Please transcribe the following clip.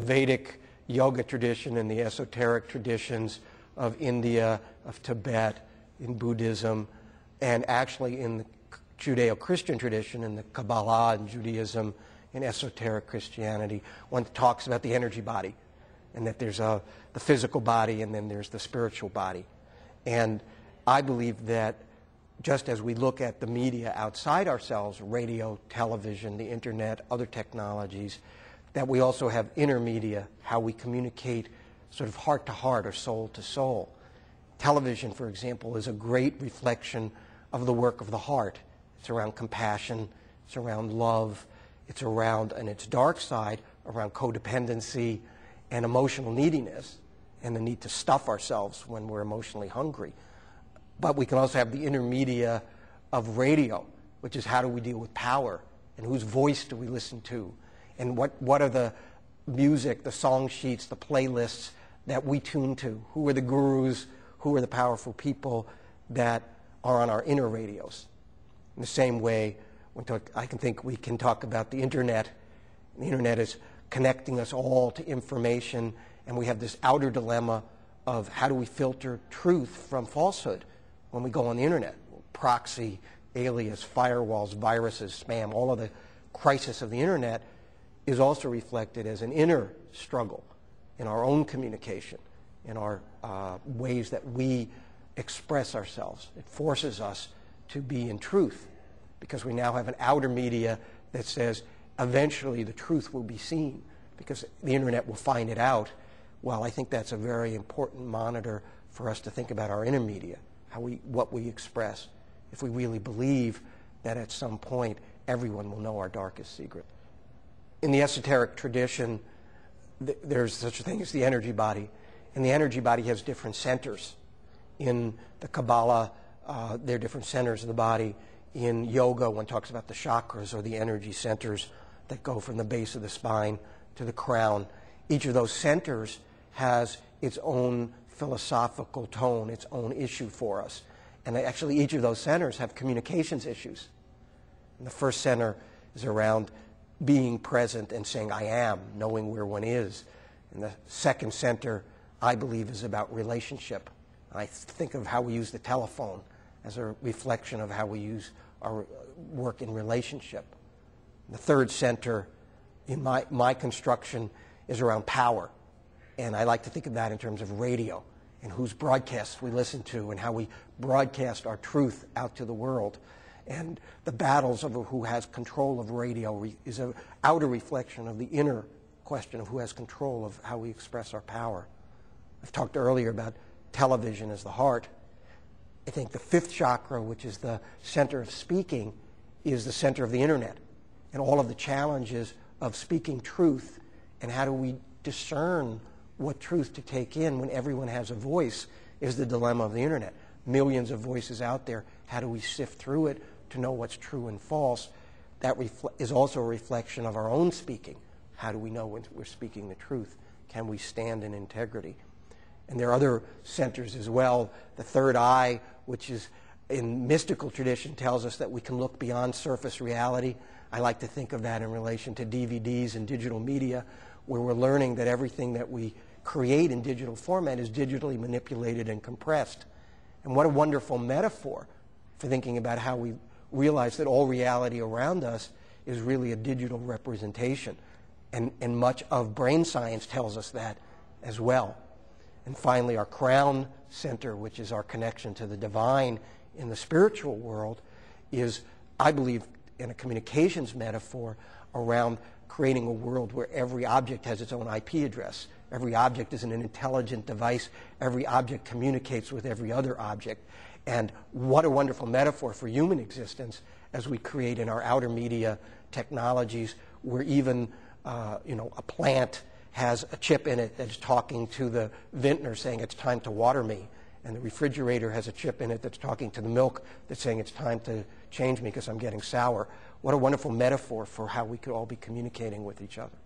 Vedic yoga tradition and the esoteric traditions of India, of Tibet, in Buddhism, and actually in the Judeo-Christian tradition, in the Kabbalah and Judaism, in esoteric Christianity, one talks about the energy body, and that there's the physical body and then there's the spiritual body. And I believe that just as we look at the media outside ourselves, radio, television, the internet, other technologies, that we also have inner media, how we communicate sort of heart to heart or soul to soul. Television, for example, is a great reflection of the work of the heart. It's around compassion, it's around love, it's around, and its dark side, around codependency and emotional neediness and the need to stuff ourselves when we're emotionally hungry. But we can also have the inner media of radio, which is how do we deal with power and whose voice do we listen to, and what are the music, the song sheets, the playlists that we tune to, who are the gurus, who are the powerful people that are on our inner radios. In the same way, I can think we can talk about the internet. The internet is connecting us all to information, and we have this outer dilemma of how do we filter truth from falsehood when we go on the internet. Proxy, alias, firewalls, viruses, spam, all of the crisis of the internet is also reflected as an inner struggle in our own communication, in our ways that we express ourselves. It forces us to be in truth because we now have an outer media that says eventually the truth will be seen because the internet will find it out. Well, I think that's a very important monitor for us to think about our inner media, what we express, if we really believe that at some point everyone will know our darkest secret. In the esoteric tradition, there's such a thing as the energy body, and the energy body has different centers. In the Kabbalah, there are different centers of the body. In yoga, one talks about the chakras, or the energy centers that go from the base of the spine to the crown. Each of those centers has its own philosophical tone, its own issue for us. And actually, each of those centers have communications issues. And the first center is around being present and saying, I am, knowing where one is. And the second center, I believe, is about relationship. I think of how we use the telephone as a reflection of how we use our work in relationship. The third center in my construction is around power. And I like to think of that in terms of radio and whose broadcasts we listen to and how we broadcast our truth out to the world. And the battles over who has control of radio is an outer reflection of the inner question of who has control of how we express our power. I've talked earlier about television as the heart. I think the fifth chakra, which is the center of speaking, is the center of the internet. And all of the challenges of speaking truth and how do we discern what truth to take in when everyone has a voice is the dilemma of the internet. Millions of voices out there. How do we sift through it to know what's true and false? That is also a reflection of our own speaking. How do we know when we're speaking the truth? Can we stand in integrity? And there are other centers as well. The third eye, which is in mystical tradition, tells us that we can look beyond surface reality. I like to think of that in relation to DVDs and digital media, where we're learning that everything that we create in digital format is digitally manipulated and compressed. And what a wonderful metaphor for thinking about how we realize that all reality around us is really a digital representation. And much of brain science tells us that as well. And finally, our crown center, which is our connection to the divine in the spiritual world, is, I believe, in a communications metaphor around creating a world where every object has its own IP address. Every object is an intelligent device. Every object communicates with every other object. And what a wonderful metaphor for human existence as we create in our outer media technologies where even a plant has a chip in it that's talking to the vintner saying it's time to water me. And the refrigerator has a chip in it that's talking to the milk that's saying it's time to change me because I'm getting sour. What a wonderful metaphor for how we could all be communicating with each other.